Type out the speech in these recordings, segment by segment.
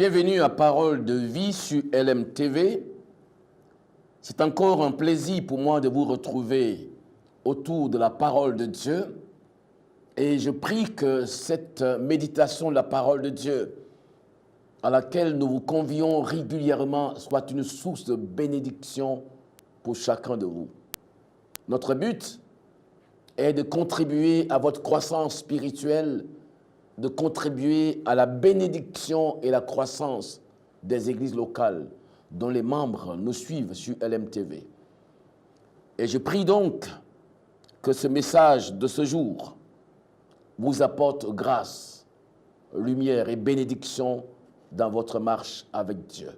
Bienvenue à Parole de vie sur LMTV. C'est encore un plaisir pour moi de vous retrouver autour de la parole de Dieu. Et je prie que cette méditation de la parole de Dieu, à laquelle nous vous convions régulièrement, soit une source de bénédiction pour chacun de vous. Notre but est de contribuer à votre croissance spirituelle, de contribuer à la bénédiction et la croissance des églises locales dont les membres nous suivent sur LMTV. Et je prie donc que ce message de ce jour vous apporte grâce, lumière et bénédiction dans votre marche avec Dieu.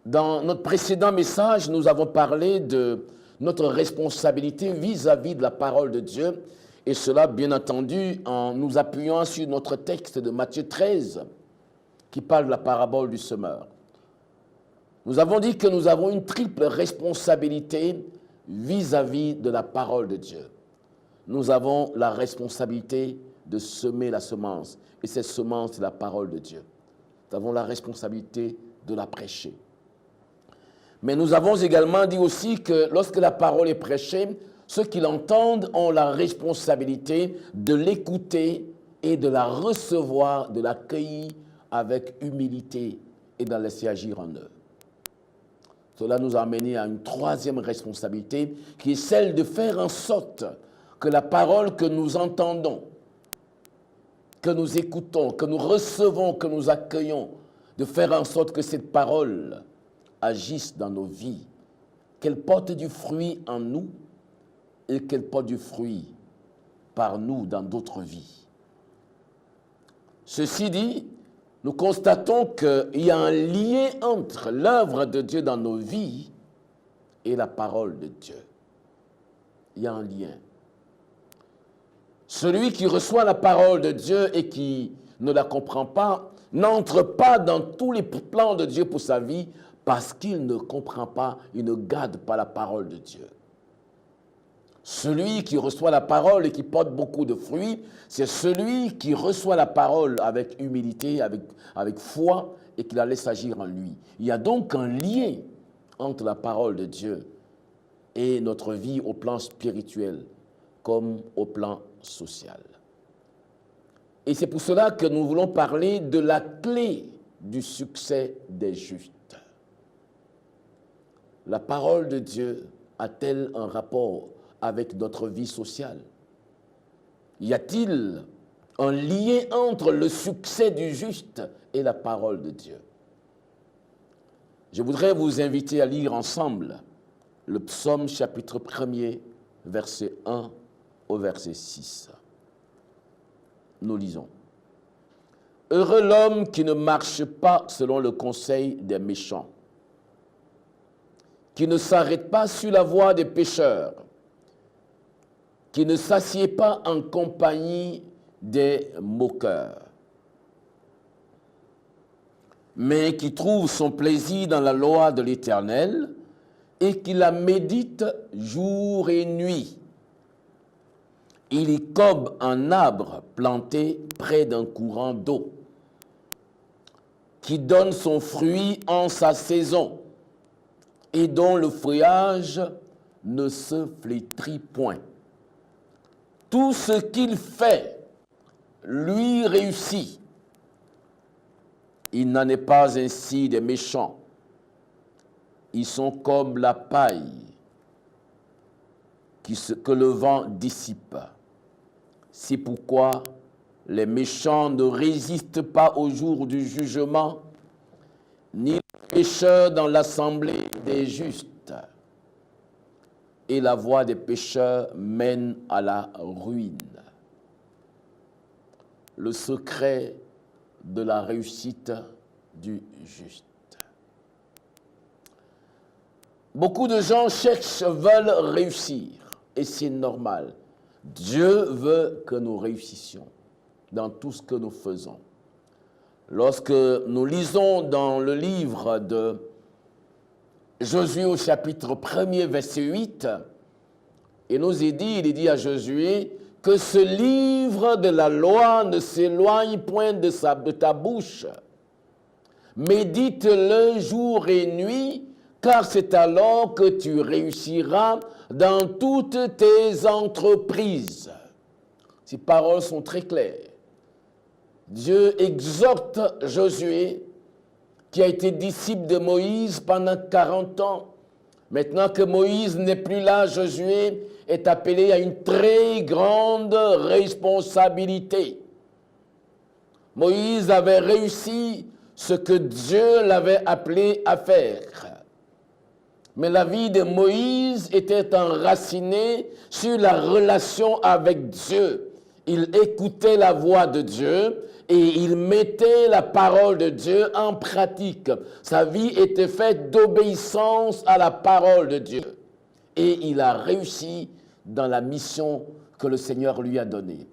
Dans notre précédent message, nous avons parlé de notre responsabilité vis-à-vis de la parole de Dieu, et cela, bien entendu, en nous appuyant sur notre texte de Matthieu 13, qui parle de la parabole du semeur. Nous avons dit que nous avons une triple responsabilité vis-à-vis de la parole de Dieu. Nous avons la responsabilité de semer la semence, et cette semence, c'est la parole de Dieu. Nous avons la responsabilité de la prêcher. Mais nous avons également dit aussi que lorsque la parole est prêchée, ceux qui l'entendent ont la responsabilité de l'écouter et de la recevoir, de l'accueillir avec humilité et d'en laisser agir en eux. Cela nous a amené à une troisième responsabilité qui est celle de faire en sorte que la parole que nous entendons, que nous écoutons, que nous recevons, que nous accueillons, de faire en sorte que cette parole agisse dans nos vies, qu'elle porte du fruit en nous et qu'elle porte du fruit par nous dans d'autres vies. Ceci dit, nous constatons qu'il y a un lien entre l'œuvre de Dieu dans nos vies et la parole de Dieu. Il y a un lien. Celui qui reçoit la parole de Dieu et qui ne la comprend pas, n'entre pas dans tous les plans de Dieu pour sa vie parce qu'il ne comprend pas, il ne garde pas la parole de Dieu. Celui qui reçoit la parole et qui porte beaucoup de fruits, c'est celui qui reçoit la parole avec humilité, avec foi et qui la laisse agir en lui. Il y a donc un lien entre la parole de Dieu et notre vie au plan spirituel comme au plan social. Et c'est pour cela que nous voulons parler de la clé du succès des justes. La parole de Dieu a-t-elle un rapport avec notre vie sociale? Y a-t-il un lien entre le succès du juste et la parole de Dieu? Je voudrais vous inviter à lire ensemble le psaume chapitre 1er, verset 1 au verset 6. Nous lisons. « Heureux l'homme qui ne marche pas selon le conseil des méchants, qui ne s'arrête pas sur la voie des pécheurs, qui ne s'assied pas en compagnie des moqueurs, mais qui trouve son plaisir dans la loi de l'Éternel et qui la médite jour et nuit. Il est comme un arbre planté près d'un courant d'eau, qui donne son fruit en sa saison et dont le feuillage ne se flétrit point. Tout ce qu'il fait lui réussit. Il n'en est pas ainsi des méchants. Ils sont comme la paille que le vent dissipe. C'est pourquoi les méchants ne résistent pas au jour du jugement, ni les pécheurs dans l'assemblée des justes. Et la voie des pécheurs mène à la ruine. Le secret de la réussite du juste. Beaucoup de gens veulent réussir, et c'est normal. Dieu veut que nous réussissions dans tout ce que nous faisons. Lorsque nous lisons dans le livre de Josué au chapitre 1er, verset 8, il est dit à Josué que ce livre de la loi ne s'éloigne point de ta bouche, Médite-le jour et nuit, car c'est alors que tu réussiras dans toutes tes entreprises. Ces paroles sont très claires. Dieu exhorte Josué, qui a été disciple de Moïse pendant 40 ans. Maintenant que Moïse n'est plus là, Josué est appelé à une très grande responsabilité. Moïse avait réussi ce que Dieu l'avait appelé à faire. Mais la vie de Moïse était enracinée sur la relation avec Dieu. Il écoutait la voix de Dieu et il mettait la parole de Dieu en pratique. Sa vie était faite d'obéissance à la parole de Dieu. Et il a réussi dans la mission que le Seigneur lui a donnée.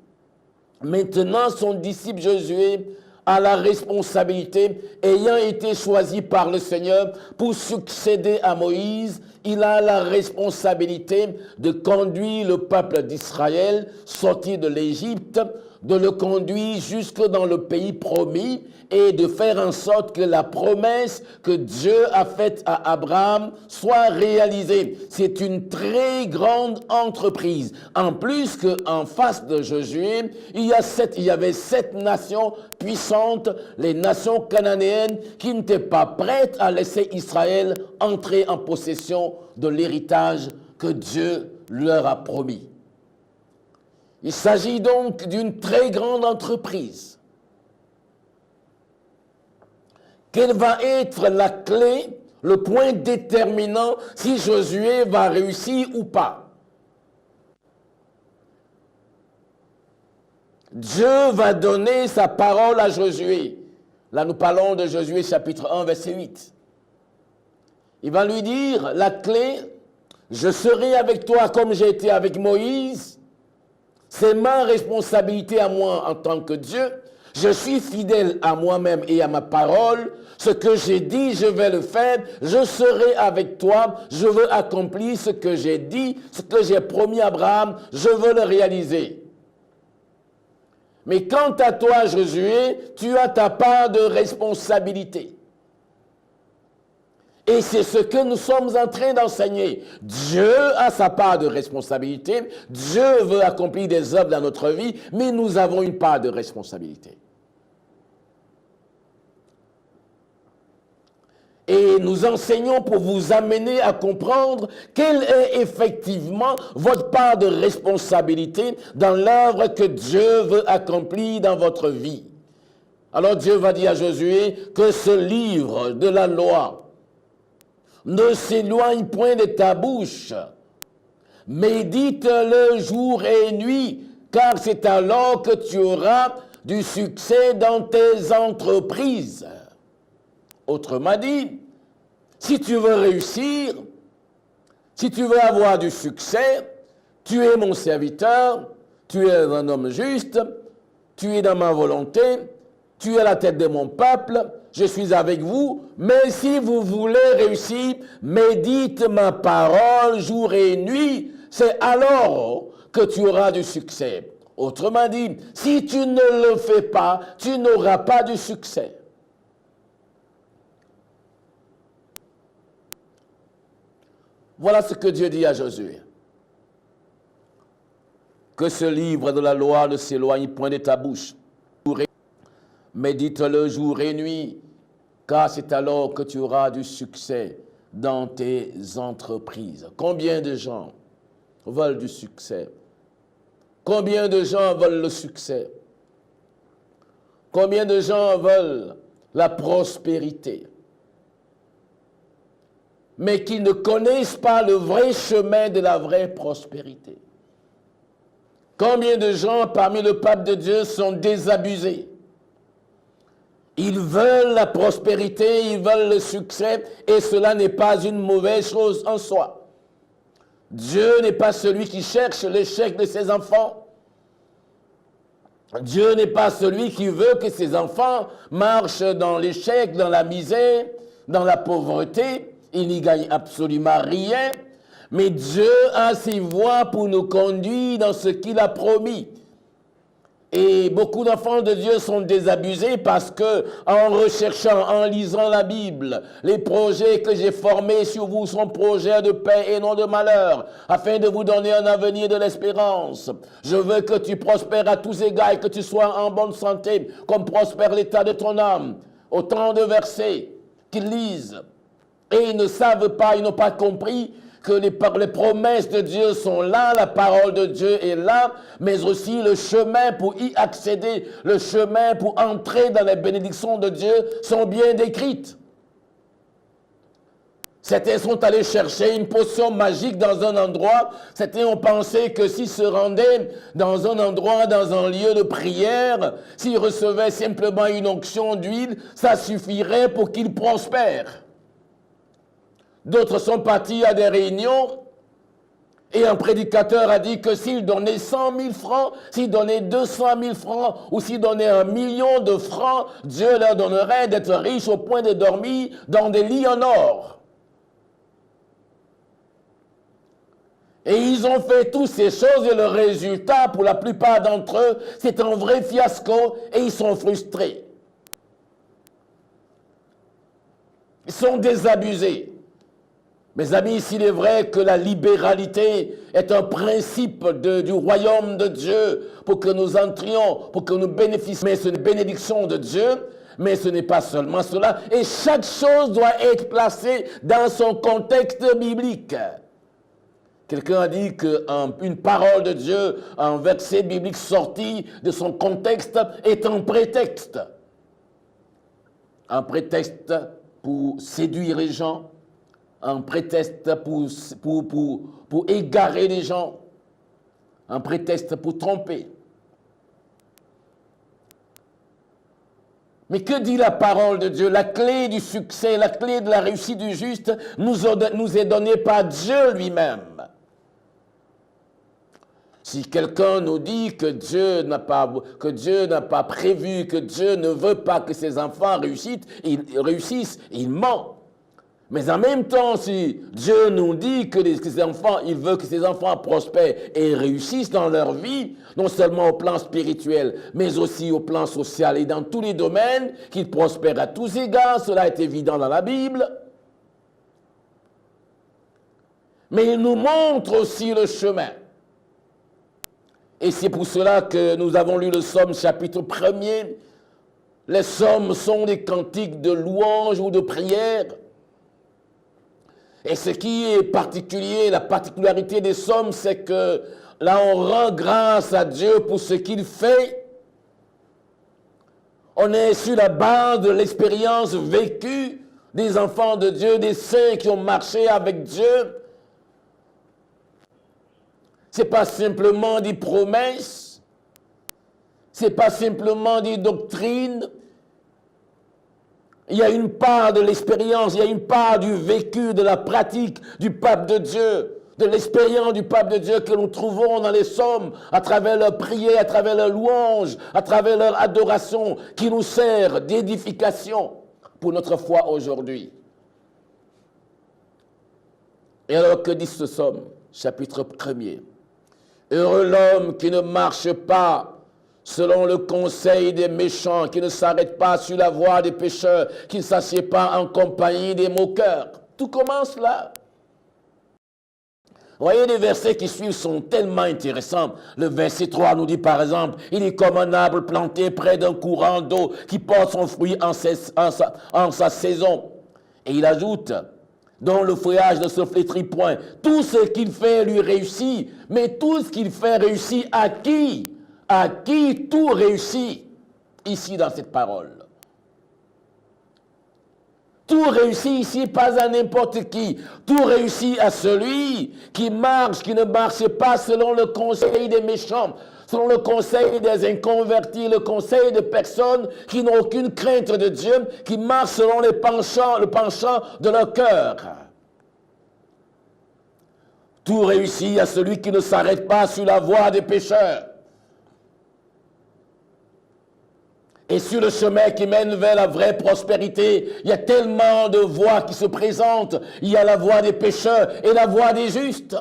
Maintenant, son disciple Josué a la responsabilité, ayant été choisi par le Seigneur pour succéder à Moïse, il a la responsabilité de conduire le peuple d'Israël sorti de l'Égypte, de le conduire jusque dans le pays promis et de faire en sorte que la promesse que Dieu a faite à Abraham soit réalisée. C'est une très grande entreprise. En plus qu'en face de Josué, il y avait 7 nations puissantes, les nations cananéennes, qui n'étaient pas prêtes à laisser Israël entrer en possession de l'héritage que Dieu leur a promis. Il s'agit donc d'une très grande entreprise. Quelle va être la clé, le point déterminant si Josué va réussir ou pas? Dieu va donner sa parole à Josué. Là, nous parlons de Josué chapitre 1, verset 8. Il va lui dire, la clé, je serai avec toi comme j'ai été avec Moïse. C'est ma responsabilité à moi en tant que Dieu. Je suis fidèle à moi-même et à ma parole. Ce que j'ai dit, je vais le faire. Je serai avec toi. Je veux accomplir ce que j'ai dit, ce que j'ai promis à Abraham. Je veux le réaliser. Mais quant à toi, Josué, tu as ta part de responsabilité. Et c'est ce que nous sommes en train d'enseigner. Dieu a sa part de responsabilité. Dieu veut accomplir des œuvres dans notre vie, mais nous avons une part de responsabilité. Et nous enseignons pour vous amener à comprendre quelle est effectivement votre part de responsabilité dans l'œuvre que Dieu veut accomplir dans votre vie. Alors Dieu va dire à Josué que ce livre de la loi ne s'éloigne point de ta bouche. Médite-le jour et nuit, car c'est alors que tu auras du succès dans tes entreprises. Autrement dit, si tu veux réussir, si tu veux avoir du succès, tu es mon serviteur, tu es un homme juste, tu es dans ma volonté, tu es à la tête de mon peuple, je suis avec vous, mais si vous voulez réussir, médite ma parole jour et nuit, c'est alors que tu auras du succès. Autrement dit, si tu ne le fais pas, tu n'auras pas de succès. Voilà ce que Dieu dit à Josué. Que ce livre de la loi ne s'éloigne point de ta bouche. Médite-le jour et nuit, car c'est alors que tu auras du succès dans tes entreprises. Combien de gens veulent du succès? Combien de gens veulent le succès? Combien de gens veulent la prospérité? Mais qui ne connaissent pas le vrai chemin de la vraie prospérité. Combien de gens parmi le peuple de Dieu sont désabusés? Ils veulent la prospérité, ils veulent le succès, et cela n'est pas une mauvaise chose en soi. Dieu n'est pas celui qui cherche l'échec de ses enfants. Dieu n'est pas celui qui veut que ses enfants marchent dans l'échec, dans la misère, dans la pauvreté. Il n'y gagne absolument rien. Mais Dieu a ses voies pour nous conduire dans ce qu'il a promis. Et beaucoup d'enfants de Dieu sont désabusés parce que, en recherchant, en lisant la Bible, les projets que j'ai formés sur vous sont projets de paix et non de malheur, afin de vous donner un avenir et de l'espérance. Je veux que tu prospères à tous égards et que tu sois en bonne santé, comme prospère l'état de ton âme. Autant de versets qu'ils lisent. Et ils ne savent pas, ils n'ont pas compris que les promesses de Dieu sont là, la parole de Dieu est là, mais aussi le chemin pour y accéder, le chemin pour entrer dans les bénédictions de Dieu sont bien décrites. Certains sont allés chercher une potion magique dans un endroit. Certains ont pensé que s'ils se rendaient dans un endroit, dans un lieu de prière, s'ils recevaient simplement une onction d'huile, ça suffirait pour qu'ils prospèrent. D'autres sont partis à des réunions et un prédicateur a dit que s'il donnait 100 000 francs, s'il donnait 200 000 francs ou s'il donnait 1 million de francs, Dieu leur donnerait d'être riches au point de dormir dans des lits en or. Et ils ont fait toutes ces choses et le résultat, pour la plupart d'entre eux, c'est un vrai fiasco et ils sont frustrés. Ils sont désabusés. Mes amis, s'il est vrai que la libéralité est un principe du royaume de Dieu pour que nous entrions, pour que nous bénéficions, mais c'est une bénédiction de Dieu, mais ce n'est pas seulement cela. Et chaque chose doit être placée dans son contexte biblique. Quelqu'un a dit qu'une parole de Dieu, un verset biblique sorti de son contexte est un prétexte. Un prétexte pour séduire les gens, un prétexte pour égarer les gens, un prétexte pour tromper. Mais que dit la parole de Dieu? La clé du succès, la clé de la réussite du juste nous est donnée par Dieu lui-même. Si quelqu'un nous dit que Dieu n'a pas prévu, que Dieu ne veut pas que ses enfants réussissent, il ment. Mais en même temps, si Dieu nous dit que il veut que ses enfants prospèrent et réussissent dans leur vie, non seulement au plan spirituel, mais aussi au plan social et dans tous les domaines, qu'ils prospèrent à tous égards, cela est évident dans la Bible. Mais il nous montre aussi le chemin. Et c'est pour cela que nous avons lu le Psaume chapitre 1er. Les psaumes sont des cantiques de louange ou de prière. Et ce qui est particulier, la particularité des psaumes, c'est que là on rend grâce à Dieu pour ce qu'il fait. On est sur la base de l'expérience vécue des enfants de Dieu, des saints qui ont marché avec Dieu. Ce n'est pas simplement des promesses, ce n'est pas simplement des doctrines. Il y a une part de l'expérience, il y a une part du vécu, de la pratique du peuple de Dieu, de l'expérience du peuple de Dieu que nous trouvons dans les psaumes, à travers leur prière, à travers leur louange, à travers leur adoration, qui nous sert d'édification pour notre foi aujourd'hui. Et alors que dit ce psaume, chapitre 1er? Heureux l'homme qui ne marche pas selon le conseil des méchants, qui ne s'arrête pas sur la voie des pécheurs, qui ne s'assied pas en compagnie des moqueurs. Tout commence là. Vous voyez, les versets qui suivent sont tellement intéressants. Le verset 3 nous dit par exemple, il est comme un arbre planté près d'un courant d'eau qui porte son fruit en sa saison. Et il ajoute, dont le feuillage ne se flétrit point. Tout ce qu'il fait lui réussit. Mais tout ce qu'il fait réussit à qui? À qui tout réussit ici dans cette parole? Tout réussit ici, pas à n'importe qui. Tout réussit à celui qui marche, qui ne marche pas selon le conseil des méchants, selon le conseil des inconvertis, le conseil de personnes qui n'ont aucune crainte de Dieu, qui marchent selon le penchant de leur cœur. Tout réussit à celui qui ne s'arrête pas sur la voie des pécheurs. Et sur le chemin qui mène vers la vraie prospérité, il y a tellement de voies qui se présentent. Il y a la voie des pécheurs et la voie des justes.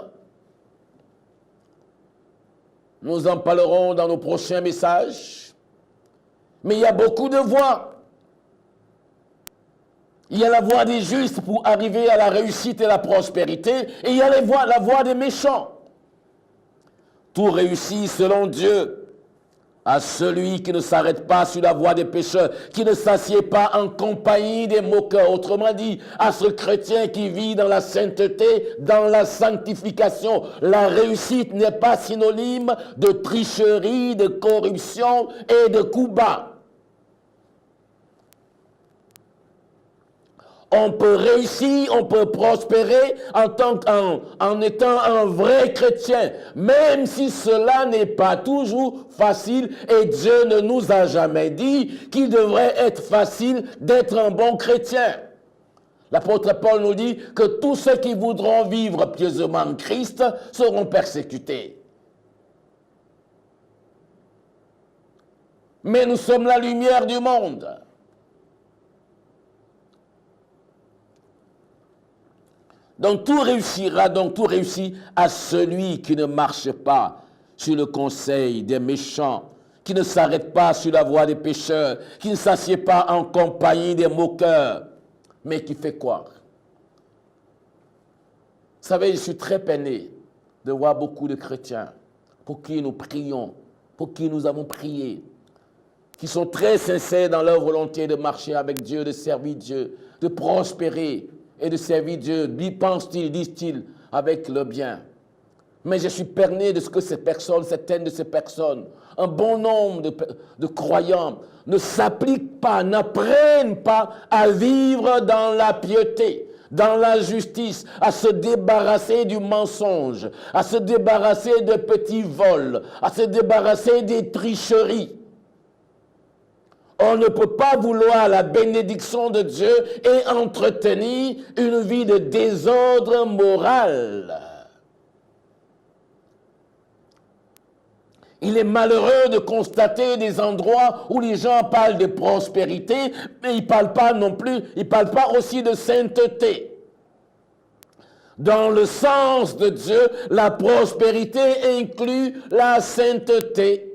Nous en parlerons dans nos prochains messages. Mais il y a beaucoup de voies. Il y a la voie des justes pour arriver à la réussite et la prospérité. Et il y a la voie des méchants. Tout réussit selon Dieu à celui qui ne s'arrête pas sur la voie des pécheurs, qui ne s'assied pas en compagnie des moqueurs. Autrement dit, à ce chrétien qui vit dans la sainteté, dans la sanctification. La réussite n'est pas synonyme de tricherie, de corruption et de coups bas. On peut réussir, on peut prospérer en étant un vrai chrétien, même si cela n'est pas toujours facile, et Dieu ne nous a jamais dit qu'il devrait être facile d'être un bon chrétien. L'apôtre Paul nous dit que tous ceux qui voudront vivre pieusement en Christ seront persécutés. Mais nous sommes la lumière du monde. Donc tout réussit à celui qui ne marche pas sur le conseil des méchants, qui ne s'arrête pas sur la voie des pécheurs, qui ne s'assied pas en compagnie des moqueurs, mais qui fait quoi? Vous savez, je suis très peiné de voir beaucoup de chrétiens pour qui nous prions, pour qui nous avons prié, qui sont très sincères dans leur volonté de marcher avec Dieu, de servir Dieu, de prospérer, et de servir Dieu, pensent-ils, disent-ils, avec le bien. Mais je suis perné de ce que certaines de ces personnes, un bon nombre de croyants, ne s'appliquent pas, n'apprennent pas à vivre dans la piété, dans la justice, à se débarrasser du mensonge, à se débarrasser de petits vols, à se débarrasser des tricheries. On ne peut pas vouloir la bénédiction de Dieu et entretenir une vie de désordre moral. Il est malheureux de constater des endroits où les gens parlent de prospérité, mais ils ne parlent pas non plus, ils ne parlent pas aussi de sainteté. Dans le sens de Dieu, la prospérité inclut la sainteté.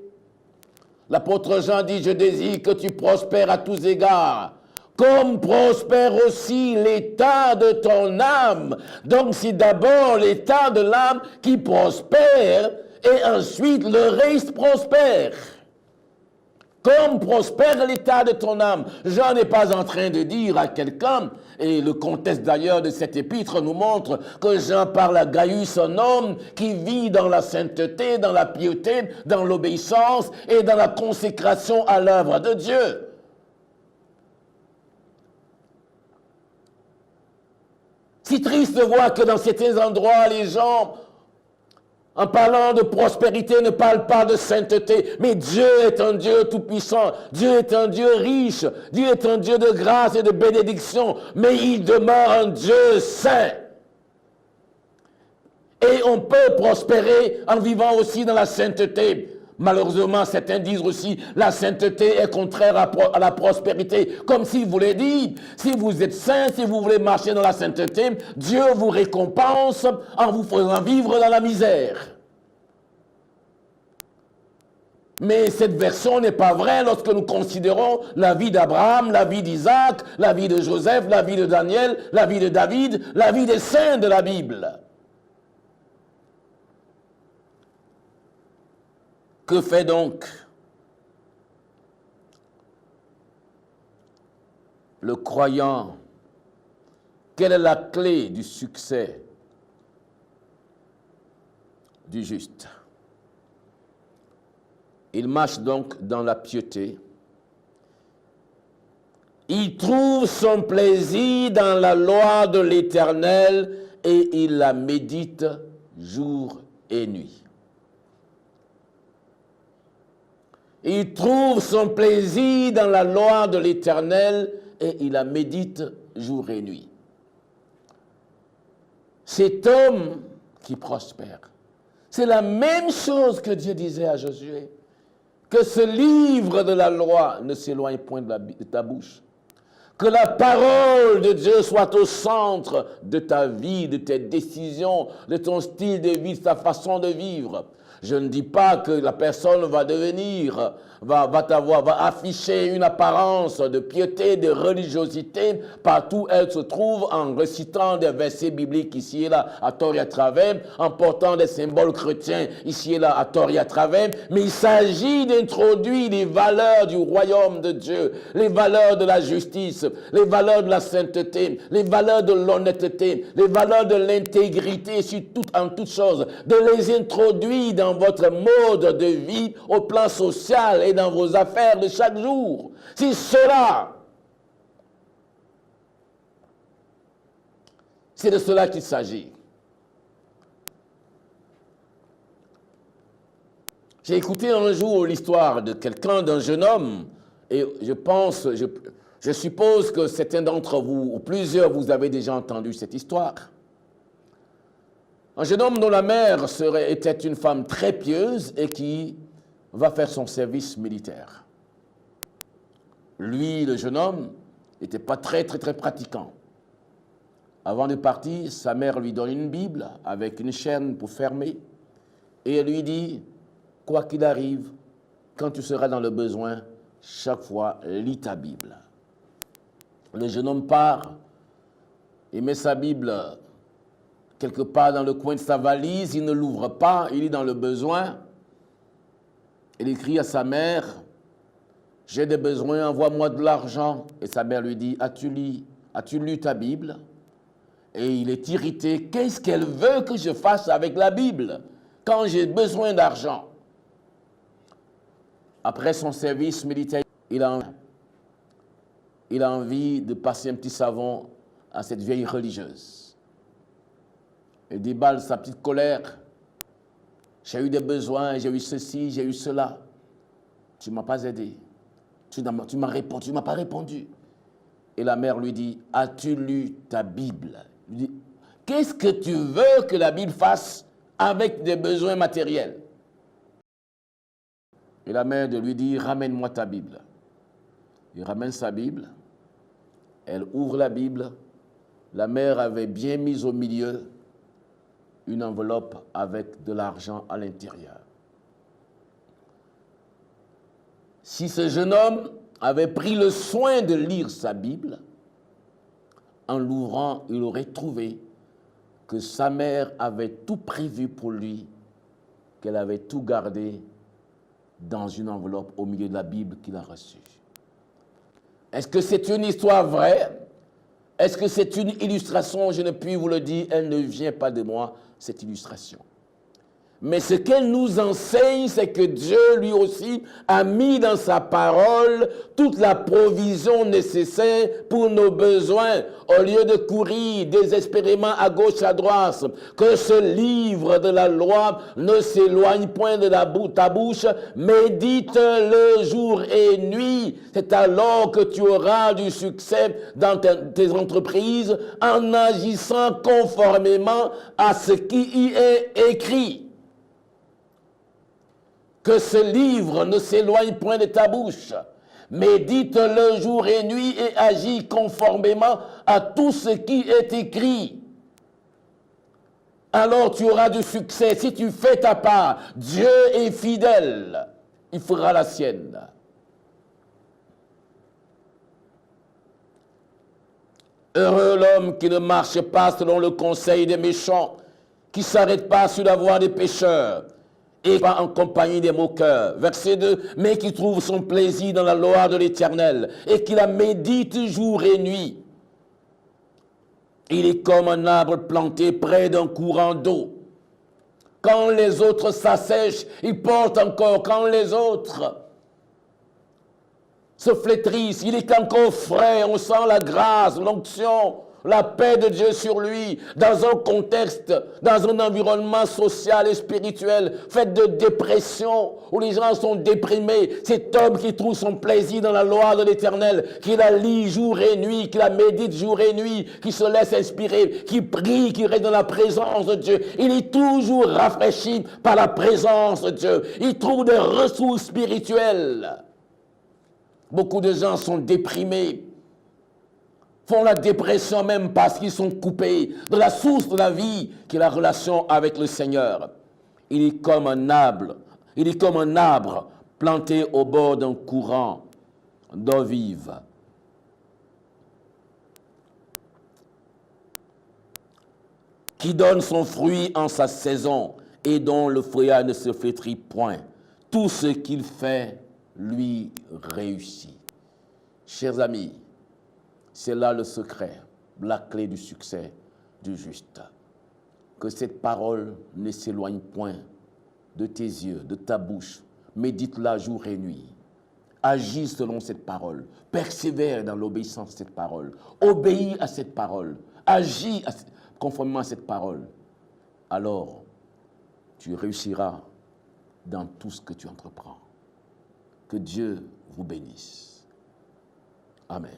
L'apôtre Jean dit, je désire que tu prospères à tous égards, comme prospère aussi l'état de ton âme. Donc c'est d'abord l'état de l'âme qui prospère, et ensuite le reste prospère. Comme prospère l'état de ton âme. Jean n'est pas en train de dire à quelqu'un, et le contexte d'ailleurs de cet épître nous montre que Jean parle à Gaius, un homme qui vit dans la sainteté, dans la piété, dans l'obéissance et dans la consécration à l'œuvre de Dieu. C'est triste de voir que dans certains endroits, les gens, en parlant de prospérité, ne parlent pas de sainteté. Mais Dieu est un Dieu tout-puissant. Dieu est un Dieu riche. Dieu est un Dieu de grâce et de bénédiction. Mais il demeure un Dieu saint. Et on peut prospérer en vivant aussi dans la sainteté. Malheureusement, certains disent aussi la sainteté est contraire à la prospérité. Comme s'il voulait dire, si vous êtes saint, si vous voulez marcher dans la sainteté, Dieu vous récompense en vous faisant vivre dans la misère. Mais cette version n'est pas vraie lorsque nous considérons la vie d'Abraham, la vie d'Isaac, la vie de Joseph, la vie de Daniel, la vie de David, la vie des saints de la Bible. Que fait donc le croyant? Quelle est la clé du succès du juste? Il marche donc dans la piété. Il trouve son plaisir dans la loi de l'Éternel et il la médite jour et nuit. Il trouve son plaisir dans la loi de l'Éternel et il la médite jour et nuit. Cet homme qui prospère, c'est la même chose que Dieu disait à Josué, que ce livre de la loi ne s'éloigne point de ta bouche, Que la parole de Dieu soit au centre de ta vie, de tes décisions, de ton style de vie, de ta façon de vivre. Je ne dis pas que la personne va devenir, va afficher une apparence de piété, de religiosité partout où elle se trouve en récitant des versets bibliques ici et là à tort et à travers, en portant des symboles chrétiens ici et là à tort et à travers. Mais il s'agit d'introduire les valeurs du royaume de Dieu, les valeurs de la justice, les valeurs de la sainteté, les valeurs de l'honnêteté, les valeurs de l'intégrité en toutes choses, de les introduire dans votre mode de vie au plan social et dans vos affaires de chaque jour. C'est de cela qu'il s'agit. J'ai écouté un jour l'histoire de quelqu'un, d'un jeune homme, et je suppose que certains d'entre vous, ou plusieurs, vous avez déjà entendu cette histoire. Un jeune homme dont la mère était une femme très pieuse et qui va faire son service militaire. Lui, le jeune homme, n'était pas très pratiquant. Avant de partir, sa mère lui donne une Bible avec une chaîne pour fermer et elle lui dit, quoi qu'il arrive, quand tu seras dans le besoin, chaque fois, lis ta Bible. Le jeune homme part et met sa Bible quelque part dans le coin de sa valise, il ne l'ouvre pas, il est dans le besoin. Il écrit à sa mère, « J'ai des besoins, envoie-moi de l'argent. » Et sa mère lui dit, « As-tu lu ta Bible ?» Et il est irrité, « Qu'est-ce qu'elle veut que je fasse avec la Bible quand j'ai besoin d'argent ?» Après son service militaire, il a envie de passer un petit savon à cette vieille religieuse. Il déballe sa petite colère. J'ai eu des besoins, j'ai eu ceci, j'ai eu cela. Tu ne m'as pas aidé. Tu ne m'as pas répondu. Et la mère lui dit, as-tu lu ta Bible? Il dit, qu'est-ce que tu veux que la Bible fasse avec des besoins matériels? Et la mère lui dit, ramène-moi ta Bible. Il ramène sa Bible. Elle ouvre la Bible. La mère avait bien mis au milieu une enveloppe avec de l'argent à l'intérieur. Si ce jeune homme avait pris le soin de lire sa Bible, en l'ouvrant, il aurait trouvé que sa mère avait tout prévu pour lui, qu'elle avait tout gardé dans une enveloppe au milieu de la Bible qu'il a reçue. Est-ce que c'est une histoire vraie? Est-ce que c'est une illustration? Je ne puis vous le dire, elle ne vient pas de moi, cette illustration. Mais ce qu'elle nous enseigne, c'est que Dieu, lui aussi, a mis dans sa parole toute la provision nécessaire pour nos besoins, au lieu de courir désespérément à gauche, à droite. Que ce livre de la loi ne s'éloigne point de ta bouche, médite-le jour et nuit. C'est alors que tu auras du succès dans tes entreprises en agissant conformément à ce qui y est écrit. Que ce livre ne s'éloigne point de ta bouche. Médite-le jour et nuit et agis conformément à tout ce qui est écrit. Alors tu auras du succès. Si tu fais ta part, Dieu est fidèle. Il fera la sienne. Heureux l'homme qui ne marche pas selon le conseil des méchants, qui ne s'arrête pas sur la voie des pécheurs, et pas en compagnie des moqueurs. Verset 2, mais qui trouve son plaisir dans la loi de l'Éternel et qui la médite jour et nuit. Il est comme un arbre planté près d'un courant d'eau. Quand les autres s'assèchent, il porte encore. Quand les autres se flétrissent, il est encore frais. On sent la grâce, l'onction, la paix de Dieu sur lui, dans un contexte, dans un environnement social et spirituel fait de dépression, où les gens sont déprimés. Cet homme qui trouve son plaisir dans la loi de l'Éternel, qui la lit jour et nuit, qui la médite jour et nuit, qui se laisse inspirer, qui prie, qui reste dans la présence de Dieu. Il est toujours rafraîchi par la présence de Dieu. Il trouve des ressources spirituelles. Beaucoup de gens sont déprimés font la dépression même parce qu'ils sont coupés de la source de la vie qui est la relation avec le Seigneur. Il est comme un arbre planté au bord d'un courant d'eau vive. Qui donne son fruit en sa saison et dont le feuillage ne se flétrit point. Tout ce qu'il fait lui réussit. Chers amis, c'est là le secret, la clé du succès du juste. Que cette parole ne s'éloigne point de tes yeux, de ta bouche. Médite-la jour et nuit. Agis selon cette parole. Persévère dans l'obéissance à cette parole. Obéis à cette parole. Agis conformément à cette parole. Alors, tu réussiras dans tout ce que tu entreprends. Que Dieu vous bénisse. Amen.